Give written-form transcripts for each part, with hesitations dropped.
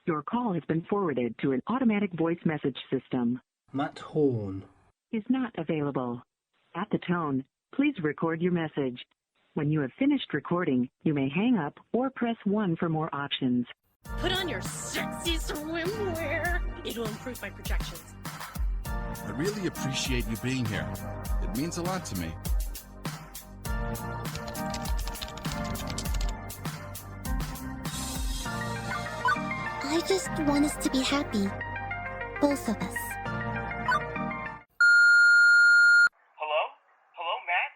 Your call has been forwarded to an automatic voice message system. Matt Horn is not available. At the tone, please record your message. When you have finished recording, you may hang up or press 1 for more options. Put on your sexy swimwear. It'll improve my projections. I really appreciate you being here. It means a lot to me. I just want us to be happy. Both of us. Hello? Hello, Matt?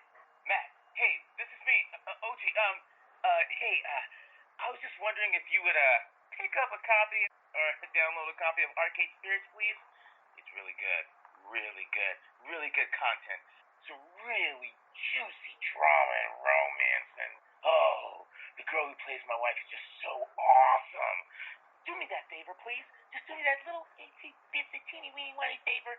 Matt, hey, this is me, Ogie. I was just wondering if you would, pick up a copy or download a copy of Arcade Spirits, please. It's really good. Really good. Really good content. Some really juicy drama and romance and, oh, the girl who plays my wife is just so awesome. Do me that favor, please. Just do me that little itsy teeny weeny whiny favor.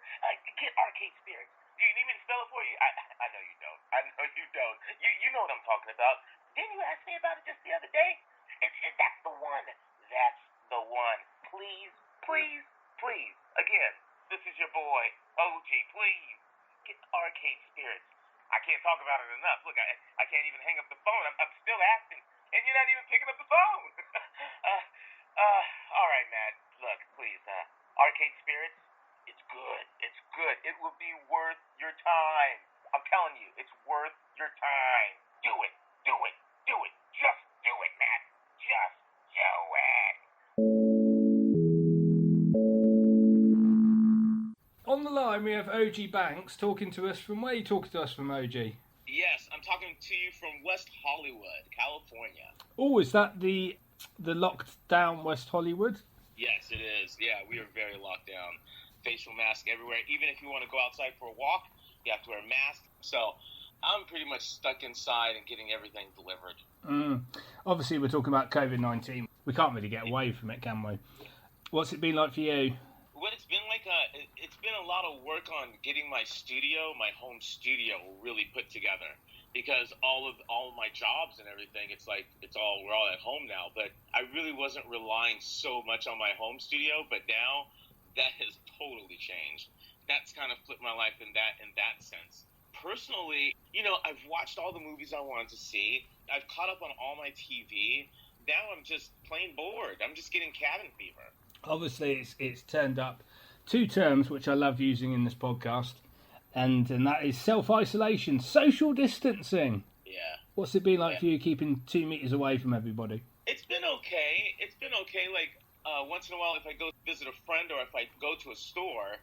Get Arcade Spirits. Do you need me to spell it for you? I know you don't. I know you don't. You know what I'm talking about. Didn't you ask me about it just the other day? That's the one. That's the one. Please, please, please. Again, this is your boy, OG. Please, get Arcade Spirits. I can't talk about it enough. Look, I can't even hang up the phone. I'm still asking, and you're not even picking up the phone. All right, Matt. Look, please, Arcade Spirits, it's good. It's good. It will be worth your time. I'm telling you, it's worth your time. Do it. Do it. Do it. Just do it, Matt. Just do it. On the line, we have Ogie Banks talking to us from... Where are you talking to us from, OG? Yes, I'm talking to you from West Hollywood, California. Oh, is that the locked down West Hollywood? Yes, it is. Yeah, we are very locked down. Facial mask everywhere. Even if you want to go outside for a walk, you have to wear a mask. So I'm pretty much stuck inside and getting everything delivered. Obviously, we're talking about COVID-19. We can't really get away from it, can we? What's it been like for you? What it's been like, it's been a lot of work on getting my home studio really put together. Because all of my jobs and everything, we're all at home now. But I really wasn't relying so much on my home studio. But now that has totally changed. That's kind of flipped my life in that sense. Personally, I've watched all the movies I wanted to see. I've caught up on all my TV. Now I'm just plain bored. I'm just getting cabin fever. Obviously, it's turned up 2 terms, which I love using in this podcast. And that is self-isolation, social distancing. Yeah. What's it been like for you keeping 2 meters away from everybody? It's been okay. Like, once in a while, if I go visit a friend or if I go to a store,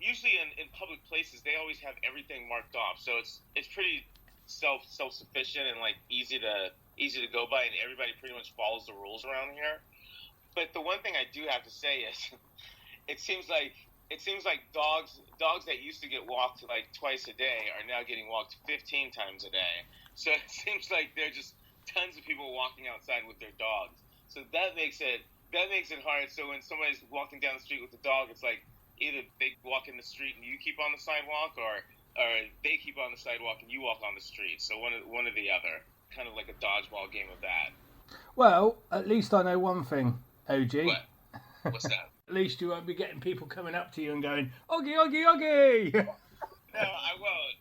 usually in public places, they always have everything marked off. So it's pretty self-sufficient and, like, easy to go by, and everybody pretty much follows the rules around here. But the one thing I do have to say is it seems like dogs that used to get walked like twice a day are now getting walked 15 times a day. So it seems like there are just tons of people walking outside with their dogs. So that makes it hard. So when somebody's walking down the street with a dog, it's like either they walk in the street and you keep on the sidewalk, or they keep on the sidewalk and you walk on the street. So one or the other, kind of like a dodgeball game of that. Well, at least I know one thing, OG. What? What's that? At least you won't be getting people coming up to you and going, Ogie, Ogie, Ogie! No, I won't.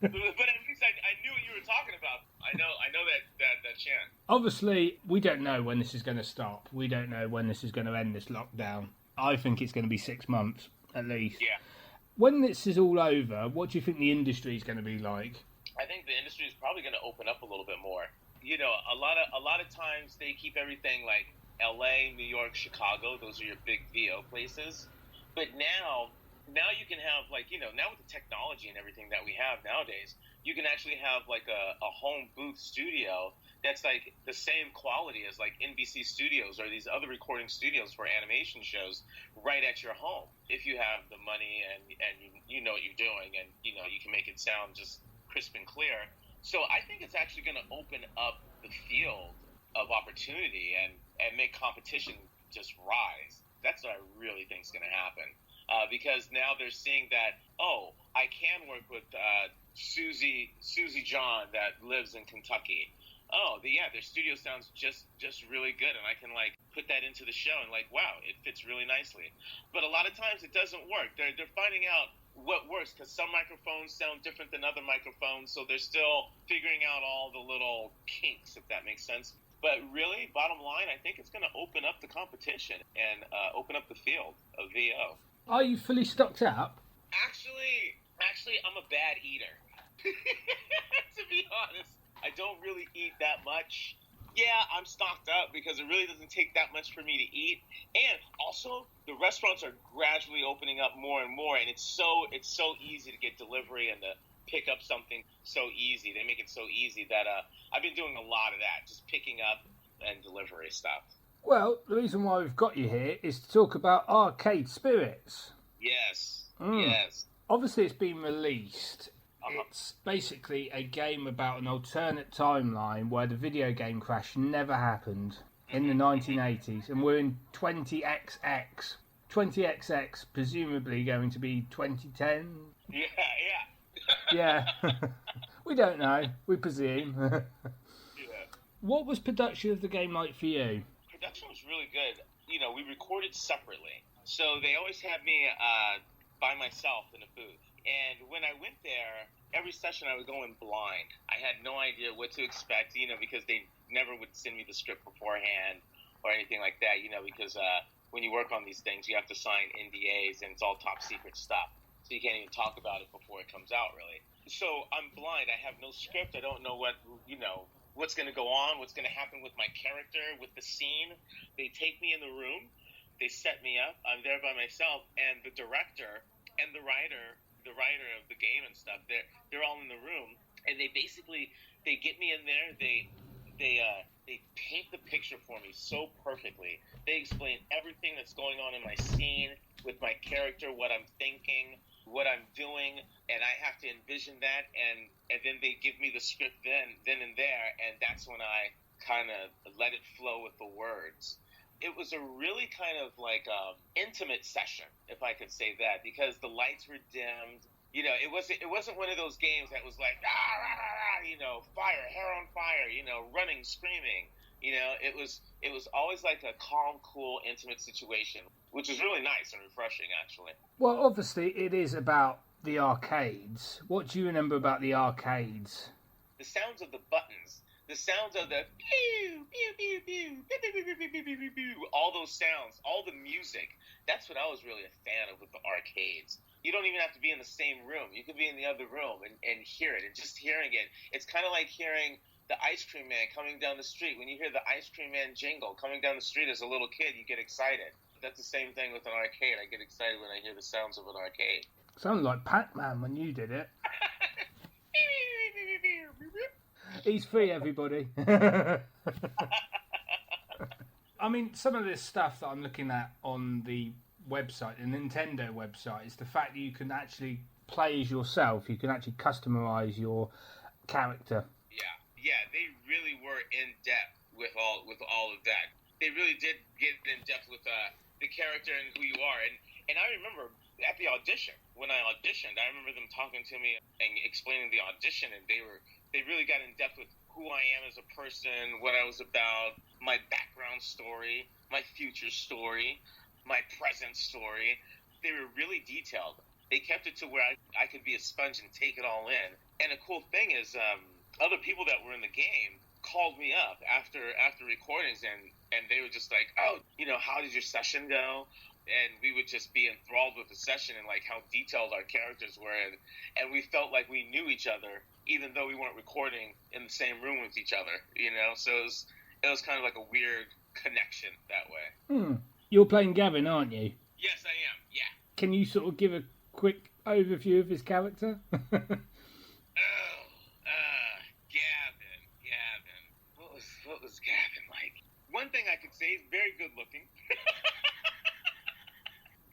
But at least I knew what you were talking about. I know that chant. Obviously, we don't know when this is going to stop. We don't know when this is going to end, this lockdown. I think it's going to be 6 months, at least. Yeah. When this is all over, what do you think the industry is going to be like? I think the industry is probably going to open up a little bit more. A lot of times they keep everything like LA, New York, Chicago. Those are your big VO places. But now you can have now with the technology and everything that we have nowadays, you can actually have like a home booth studio that's like the same quality as like NBC Studios or these other recording studios for animation shows right at your home. If you have the money and you know what you're doing, and you can make it sound just crisp and clear. So I think it's actually going to open up the field of opportunity and make competition just rise. That's what I really think is going to happen. Because now they're seeing that, I can work with Susie John that lives in Kentucky. their studio sounds just really good, and I can like put that into the show and like, wow, it fits really nicely. But a lot of times it doesn't work. They're finding out what works, because some microphones sound different than other microphones, so they're still figuring out all the little kinks, if that makes sense. But really, bottom line, I think it's going to open up the competition and open up the field of VO. Are you fully stocked up? Actually, I'm a bad eater. To be honest, I don't really eat that much. Yeah, I'm stocked up because it really doesn't take that much for me to eat. And also, the restaurants are gradually opening up more and more, and it's so easy to get delivery and to pick up something so easy. They make it so easy that I've been doing a lot of that, just picking up and delivery stuff. Well, the reason why we've got you here is to talk about Arcade Spirits. Yes, yes. Obviously, it's been released. It's basically a game about an alternate timeline where the video game crash never happened in the 1980s, and we're in 20XX. 20XX, presumably going to be 2010? Yeah. We don't know. We presume. Yeah. What was production of the game like for you? Production was really good. You know, we recorded separately. So they always had me by myself in a booth. And when I went there, every session I would go in blind. I had no idea what to expect, because they never would send me the script beforehand or anything like that, because when you work on these things, you have to sign NDAs, and it's all top secret stuff. So you can't even talk about it before it comes out, really. So I'm blind. I have no script. I don't know what's going to go on, what's going to happen with my character, with the scene. They take me in the room. They set me up. I'm there by myself, and the director and the writer of the game and stuff, they're all in the room, and they get me in there. They paint the picture for me so perfectly. They explain everything that's going on in my scene with my character, what I'm thinking, what I'm doing, and I have to envision that, and then they give me the script then and there, and that's when I kind of let it flow with the words. It was a really kind of like intimate session, if I could say that, because the lights were dimmed. It wasn't one of those games that was like fire, hair on fire, running, screaming. It was always like a calm, cool, intimate situation, which was really nice and refreshing, actually. Well, obviously it is about the arcades. What do you remember about the arcades? The sounds of the buttons. The sounds of the pew, pew, pew, pew, pew, pew, pew, pew, pew, pew, pew, all those sounds, all the music. That's what I was really a fan of with the arcades. You don't even have to be in the same room. You could be in the other room and hear it. And just hearing it, it's kind of like hearing the Ice Cream Man coming down the street. When you hear the Ice Cream Man jingle coming down the street as a little kid, you get excited. That's the same thing with an arcade. I get excited when I hear the sounds of an arcade. Sounded like Pac-Man when you did it. He's free, everybody. I mean, some of this stuff that I'm looking at on the website, the Nintendo website, is the fact that you can actually play as yourself. You can actually customize your character. Yeah, they really were in depth with all of that. They really did get in depth with the character and who you are. And I remember at the audition, when I auditioned, I remember them talking to me and explaining the audition, and they really got in depth with who I am as a person, what I was about, my background story, my future story, my present story. They were really detailed. They kept it to where I could be a sponge and take it all in. And a cool thing is other people that were in the game called me up after recordings, and they were just like, oh, how did your session go? And we would just be enthralled with the session and like how detailed our characters were, and we felt like we knew each other even though we weren't recording in the same room with each other, So it was kind of like a weird connection that way. You're playing Gavin, aren't you? Yes, I am. Yeah. Can you sort of give a quick overview of his character? Gavin. What was Gavin like? One thing I could say is very good looking.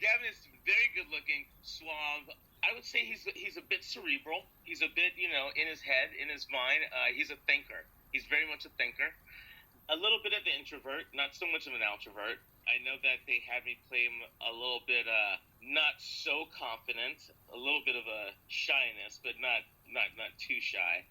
Gavin is very good looking, suave. I would say he's a bit cerebral. He's a bit, in his head, in his mind. He's a thinker. He's very much a thinker. A little bit of an introvert, not so much of an outrovert. I know that they had me play him a little bit not so confident, a little bit of a shyness, but not too shy.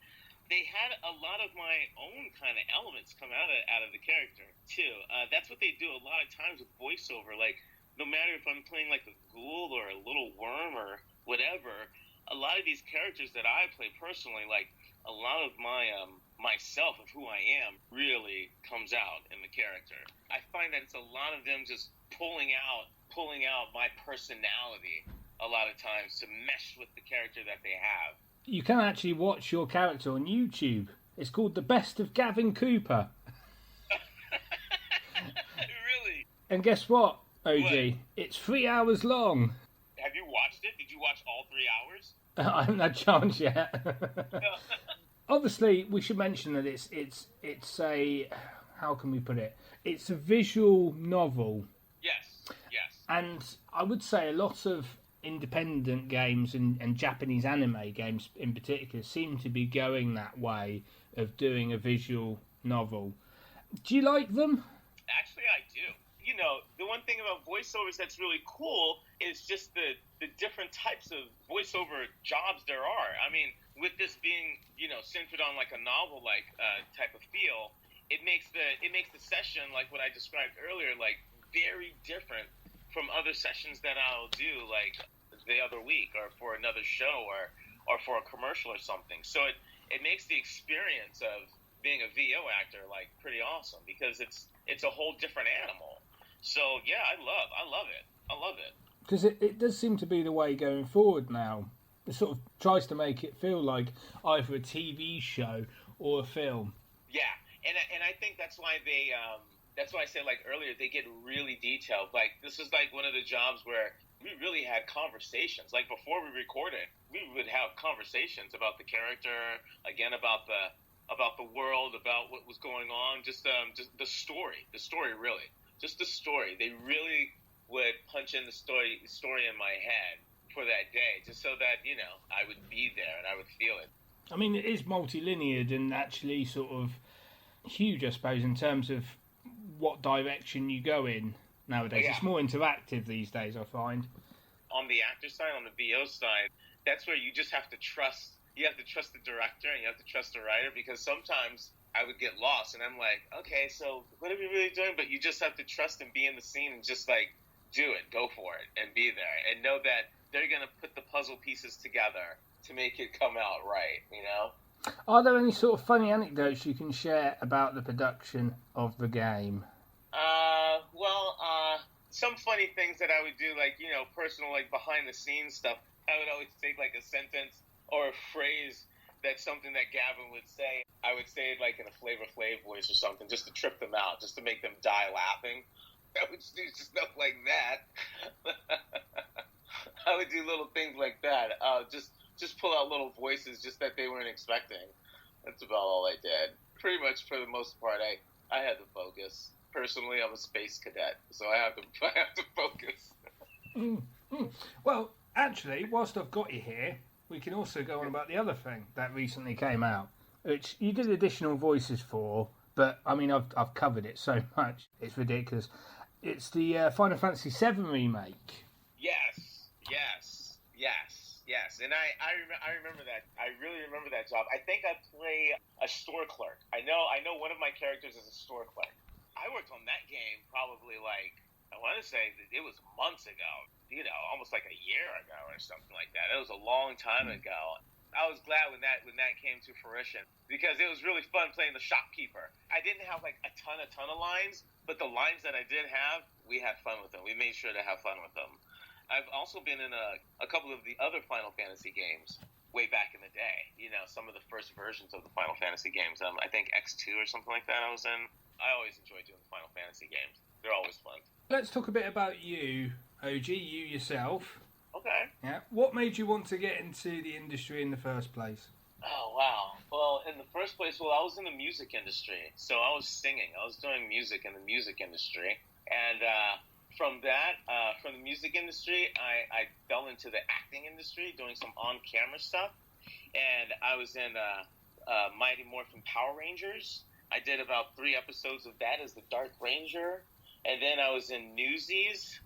they had a lot of my own kind of elements come out of the character too. That's what they do a lot of times with voiceover. Like, no matter if I'm playing like a ghoul or a little worm or whatever, a lot of these characters that I play personally, like a lot of my myself of who I am really comes out in the character. I find that it's a lot of them just pulling out my personality a lot of times to mesh with the character that they have. You can actually watch your character on YouTube. It's called The Best of Gavin Cooper. Really? And guess what, OG? What? It's 3 hours long. Have you watched it? Did you watch all 3 hours? I haven't had a chance yet. Obviously, we should mention that it's a, how can we put it? It's a visual novel. Yes. And I would say a lot of independent games and Japanese anime games in particular seem to be going that way of doing a visual novel. Do you like them? Actually, I do. You know, the one thing about voiceovers that's really cool is just the different types of voiceover jobs there are. I mean, with this being, you know, centered on like a novel-like type of feel, it makes the session, like what I described earlier, like very different from other sessions that I'll do, like the other week, or for another show, or for a commercial or something. So it makes the experience of being a VO actor like pretty awesome, because it's a whole different animal. So yeah, I love it. Because it does seem to be the way going forward now. It sort of tries to make it feel like either a TV show or a film. Yeah, and I think that's why they that's why I said like earlier, they get really detailed. Like, this is like one of the jobs where we really had conversations. Like, before we recorded, we would have conversations about the character, again about the world, about what was going on, just the story really, just the story. They really would punch in the story in my head for that day, just so that, you know, I would be there and I would feel it. I mean, it is multi-lineared and actually sort of huge, I suppose, in terms of what direction you go in nowadays. Yeah. It's more interactive these days, I find. On the actor side, on the VO side, that's where you just have to trust. You have to trust the director and you have to trust the writer, because sometimes I would get lost and I'm like, okay, so what are we really doing? But you just have to trust and be in the scene and just like do it, go for it, and be there, and know that they're going to put the puzzle pieces together to make it come out right, you know? Are there any sort of funny anecdotes you can share about the production of the game? Some funny things that I would do, like, you know, personal, like, behind-the-scenes stuff. I would always take, like, a sentence or a phrase that's something that Gavin would say. I would say it, like, in a Flavor Flav voice or something, just to trip them out, just to make them die laughing. I would do stuff like that. I would do little things like that. Just pull out little voices just that they weren't expecting. That's about all I did. Pretty much, for the most part, I had to focus. Personally, I'm a space cadet, so I have to focus. Well, actually, whilst I've got you here, we can also go on about the other thing that recently came out, which you did additional voices for, but I mean, I've covered it so much, it's ridiculous. It's the Final Fantasy VII remake. Yes, and I remember that. I really remember that job. I think I play a store clerk. I know one of my characters is a store clerk. I worked on that game probably, like, I want to say that it was months ago, you know, almost like a year ago or something like that. It was a long time ago. I was glad when that came to fruition, because it was really fun playing the shopkeeper. I didn't have like a ton of lines, but the lines that I did have, we had fun with them. We made sure to have fun with them. I've also been in a couple of the other Final Fantasy games way back in the day. You know, some of the first versions of the Final Fantasy games. I think X2 or something like that I was in. I always enjoy doing the Final Fantasy games. They're always fun. Let's talk a bit about you, OG, you yourself. Okay. Yeah. What made you want to get into the industry in the first place? Oh, wow. Well, in the first place, I was in the music industry. So I was singing. I was doing music in the music industry. And from the music industry, I fell into the acting industry, doing some on-camera stuff. And I was in Mighty Morphin Power Rangers. I did about 3 episodes of that as the Dark Ranger. And then I was in Newsies.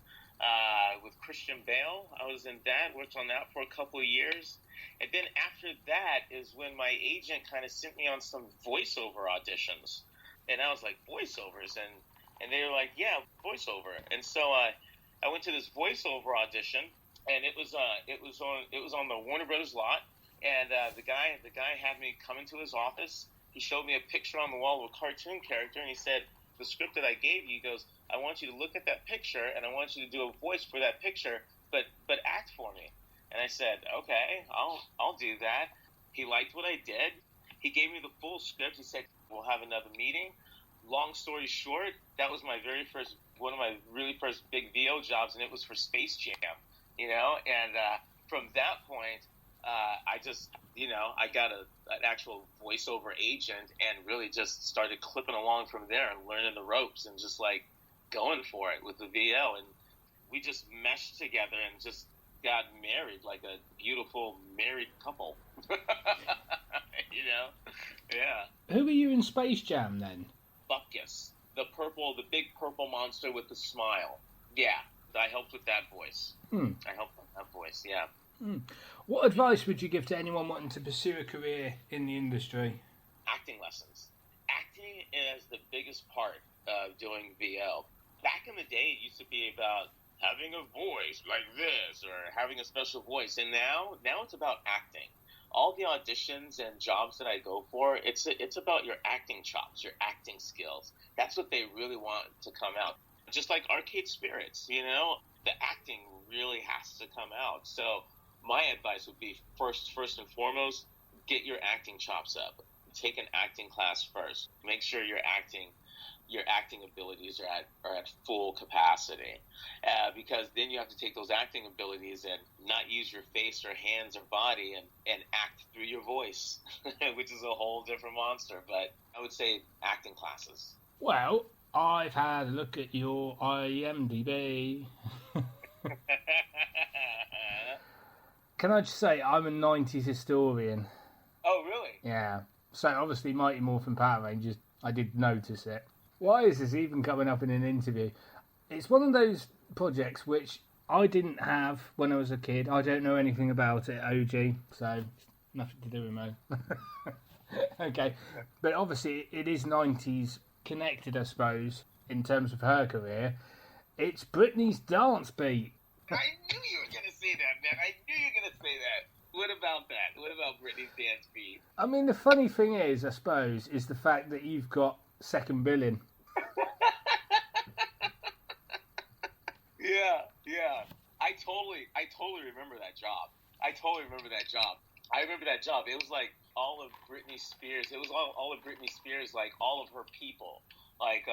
with Christian Bale. I was in that, worked on that for a couple of years. And then after that is when my agent kind of sent me on some voiceover auditions. And I was like, voiceovers? And they were like, yeah, voiceover. And so I went to this voiceover audition, and it was on the Warner Brothers lot. And the guy had me come into his office. He showed me a picture on the wall of a cartoon character, and he said, the script that I gave you, he goes, I want you to look at that picture, and I want you to do a voice for that picture, but act for me. And I said, okay, I'll do that. He liked what I did. He gave me the full script. He said, we'll have another meeting. Long story short, that was one of my really first big VO jobs, and it was for Space Jam, and from that point, I just, I got an actual voiceover agent and really just started clipping along from there and learning the ropes and just like going for it with the VO. And we just meshed together and just got married like a beautiful married couple. Yeah. Who were you in Space Jam then? Buckus, the big purple monster with the smile. Yeah, I helped with that voice. I helped with that voice, yeah. What advice would you give to anyone wanting to pursue a career in the industry? Acting lessons. Acting is the biggest part of doing VO. Back in the day, it used to be about having a voice like this or having a special voice, and now it's about acting. All the auditions and jobs that I go for, it's about your acting chops, your acting skills. That's what they really want to come out. Just like Arcade Spirits, the acting really has to come out. So my advice would be first and foremost, get your acting chops up. Take an acting class first. Make sure your acting abilities are at full capacity, because then you have to take those acting abilities and not use your face or hands or body and act through your voice, which is a whole different monster. But I would say acting classes. Well, I've had a look at your IMDb. Can I just say, I'm a 90s historian. Oh, really? Yeah. So, obviously, Mighty Morphin Power Rangers, I did notice it. Why is this even coming up in an interview? It's one of those projects which I didn't have when I was a kid. I don't know anything about it, OG, so nothing to do with me. Okay. But obviously, it is 90s connected, I suppose, in terms of her career. It's Britney's dance beat. I knew you were going to say that, man. I knew you were going to say that. What about that? What about Britney's dance beat? I mean, the funny thing is, I suppose, is the fact that you've got second billing. Yeah. I totally remember that job. I remember that job. It was like all of Britney Spears. It was all of Britney Spears, like all of her people, like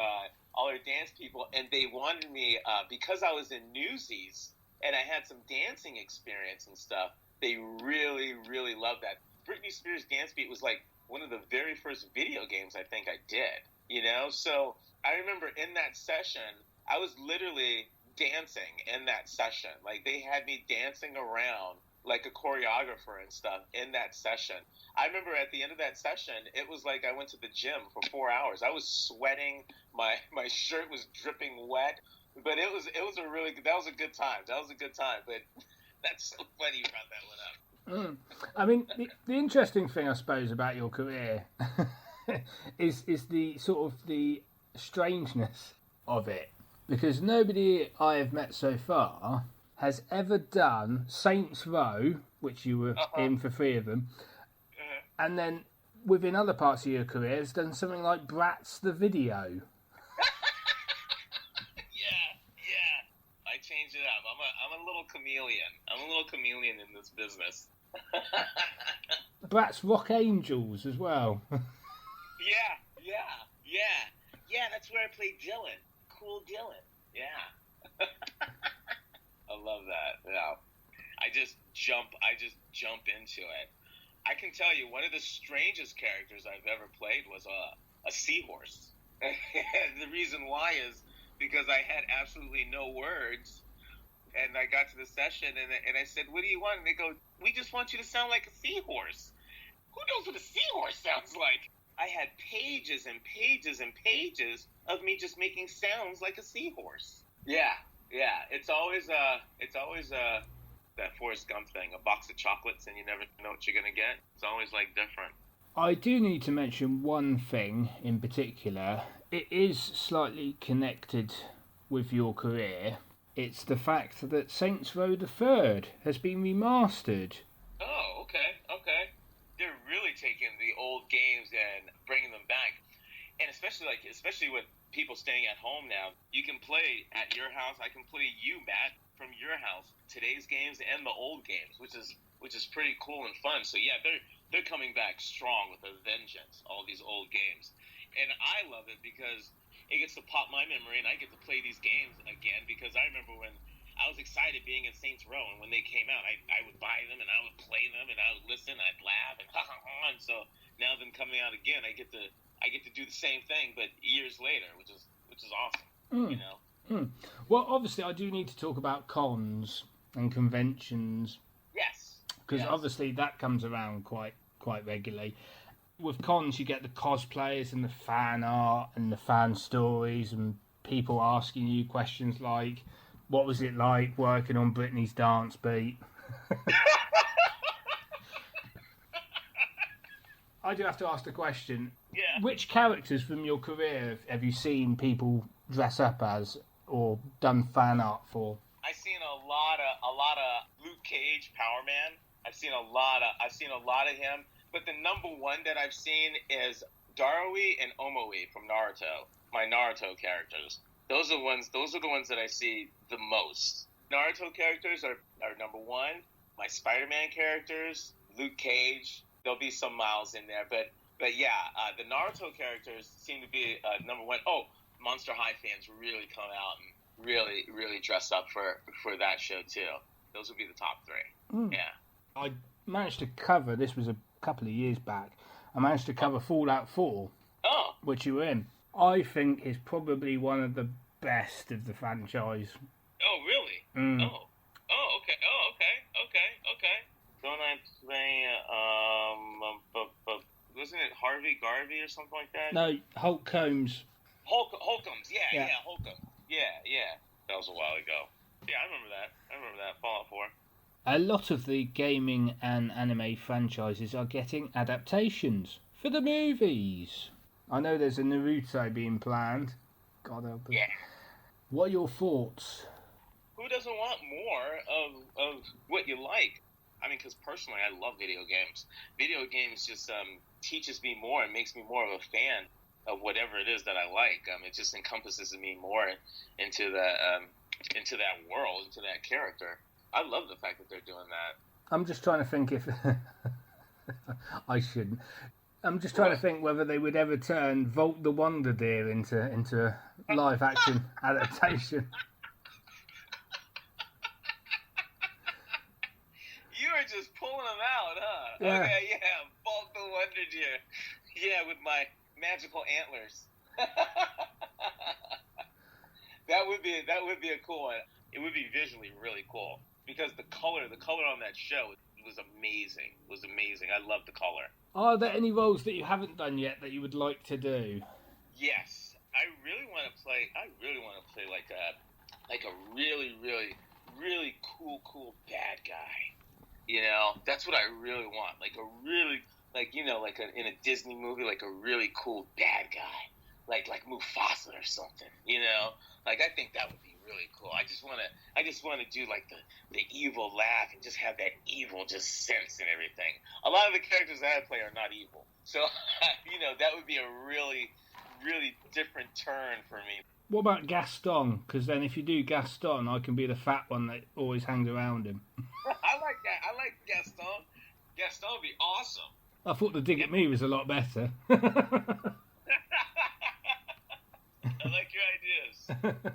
all her dance people. And they wanted me, because I was in Newsies and I had some dancing experience and stuff, they really, really loved that. Britney Spears Dance Beat was like one of the very first video games I think I did, So I remember in that session, I was literally dancing in that session. Like, they had me dancing around like a choreographer and stuff in that session. I remember at the end of that session, it was like I went to the gym for 4 hours. I was sweating. My shirt was dripping wet. But that was a good time. But that's so funny you brought that one up. I mean, the interesting thing, I suppose, about your career is the sort of the strangeness of it. Because nobody I have met so far has ever done Saints Row, which you were in for 3 of them, and then within other parts of your career has done something like Bratz the Video. Yeah. I changed it up. I'm a little chameleon. I'm a little chameleon in this business. Bratz Rock Angels as well. Yeah, that's where I played Dylan. Cool Dylan. Yeah. I love that. Yeah. I just jump into it. I can tell you one of the strangest characters I've ever played was a seahorse. The reason why is because I had absolutely no words, and I got to the session and I said, "What do you want?" And they go, "We just want you to sound like a seahorse." Who knows what a seahorse sounds like? I had pages and pages and pages of me just making sounds like a seahorse. Yeah. Yeah, it's always that Forrest Gump thing, a box of chocolates and you never know what you're gonna get. It's always like different. I do need to mention one thing in particular. It is slightly connected with your career. It's the fact that Saints Row the Third has been remastered. Oh, okay. They're really taking the old games and bringing them back, and especially with people staying at home now, you can play at your house. I can play you, Matt, from your house. Today's games and the old games, which is pretty cool and fun. So yeah, they're coming back strong with a vengeance. All these old games, and I love it because it gets to pop my memory, and I get to play these games again because I remember when I was excited being in Saints Row, and when they came out, I would buy them and I would play them and I would listen, I'd laugh and ha ha ha. And so now them coming out again, I get to do the same thing, but years later, which is awesome. You know. Well, obviously, I do need to talk about cons and conventions. Yes. Because obviously that comes around quite regularly. With cons, you get the cosplayers and the fan art and the fan stories and people asking you questions like, what was it like working on Britney's dance beat? I do have to ask the question. Yeah. Which characters from your career have you seen people dress up as or done fan art for? I've seen a lot of Luke Cage, Power Man. I've seen a lot of him. But the number one that I've seen is Darui and Omoe from Naruto. My Naruto characters. Those are the ones that I see the most. Naruto characters are number one. My Spider-Man characters, Luke Cage. There'll be some Miles in there, but yeah, the Naruto characters seem to be number one. Oh, Monster High fans really come out and really dress up for that show too. Those would be the top three. Yeah. I managed to cover, this was a couple of years back, I managed to cover Fallout 4, which you were in. I think is probably one of the best of the franchise. Oh, really? Oh, okay. Don't I play, wasn't it Harvey Garvey or something like that? No, Hulk Holmes. Holcombs, yeah, Holcomb. Yeah. That was a while ago. Yeah, I remember that. Fallout 4. A lot of the gaming and anime franchises are getting adaptations for the movies. I know there's a Naruto being planned. God help us. Yeah. What are your thoughts? Who doesn't want more of what you like? I mean, because personally, I love video games. Video games just teaches me more and makes me more of a fan of whatever it is that I like. It just encompasses me more into that world, into that character. I love the fact that they're doing that. I'm just trying to think if... I shouldn't. I'm just trying to think whether they would ever turn Volt the Wonder Deer into a live-action adaptation. You are just pulling them out, huh? Yeah. Okay, yeah. Volt the Wonder Deer. Yeah, with my magical antlers. That would be a cool one. It would be visually really cool because the color on that show was amazing. I love the color. Are there any roles that you haven't done yet that you would like to do? Yes, I really want to play like a really cool bad guy. You know, that's what I really want. Like a really, in a Disney movie, like a really cool bad guy, like Mufasa or something. You know, like I think that would be really cool. I just want to do like the evil laugh and just have that evil just sense and everything. A lot of the characters that I play are not evil, so that would be a really different turn for me. What about Gaston? Because then if you do Gaston, I can be the fat one that always hangs around him. I like that. I like Gaston. Gaston would be awesome. I thought the Dig at Me was a lot better. I like your ideas.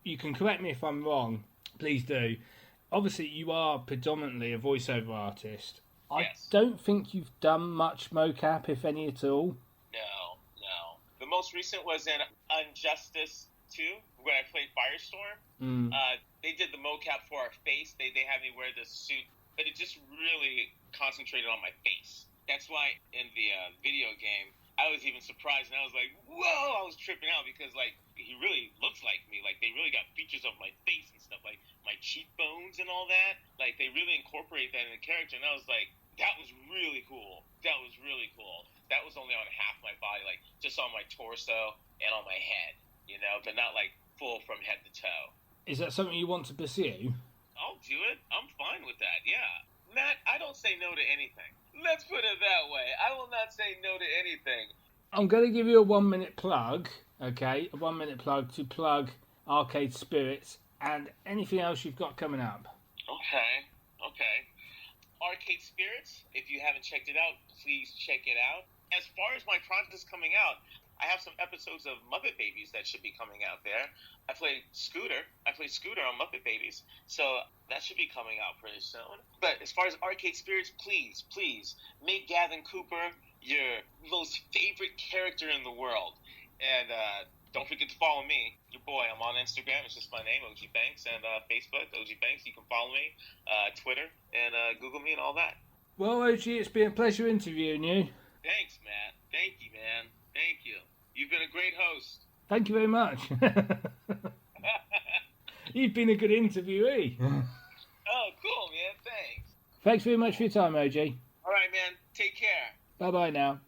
You can correct me if I'm wrong. Please do. Obviously, you are predominantly a voiceover artist. Yes. I don't think you've done much mocap, if any at all. No. The most recent was in Injustice 2, where I played Firestorm. They did the mocap for our face. They had me wear this suit, but it just really concentrated on my face. That's why in the video game, I was even surprised, and I was like, whoa, I was tripping out because, like, he really looks like me. Like, they really got features of my face and stuff, like my cheekbones and all that. Like, they really incorporate that in the character, and I was like, that was really cool. That was really cool. That was only on half my body, like, just on my torso and on my head, you know, but not, like, full from head to toe. Is that something you want to pursue? I'll do it. I'm fine with that, yeah. Matt, I don't say no to anything. Let's put it that way. I will not say no to anything. I'm going to give you a 1 minute plug, okay? A 1 minute plug to plug Arcade Spirits and anything else you've got coming up. Okay. Arcade Spirits, if you haven't checked it out, please check it out. As far as my projects coming out, I have some episodes of Muppet Babies that should be coming out there. I play Scooter on Muppet Babies, so that should be coming out pretty soon. But as far as Arcade Spirits, please make Gavin Cooper your most favorite character in the world. And don't forget to follow me, your boy. I'm on Instagram. It's just my name, Ogie Banks, and Facebook, Ogie Banks. You can follow me, Twitter, and Google me and all that. Well, Ogie, it's been a pleasure interviewing you. Thanks, Matt. Thank you, man. Thank you. You've been a great host. Thank you very much. You've been a good interviewee. Oh, cool, man. Thanks. Thanks very much for your time, Ogie. All right, man. Take care. Bye-bye now.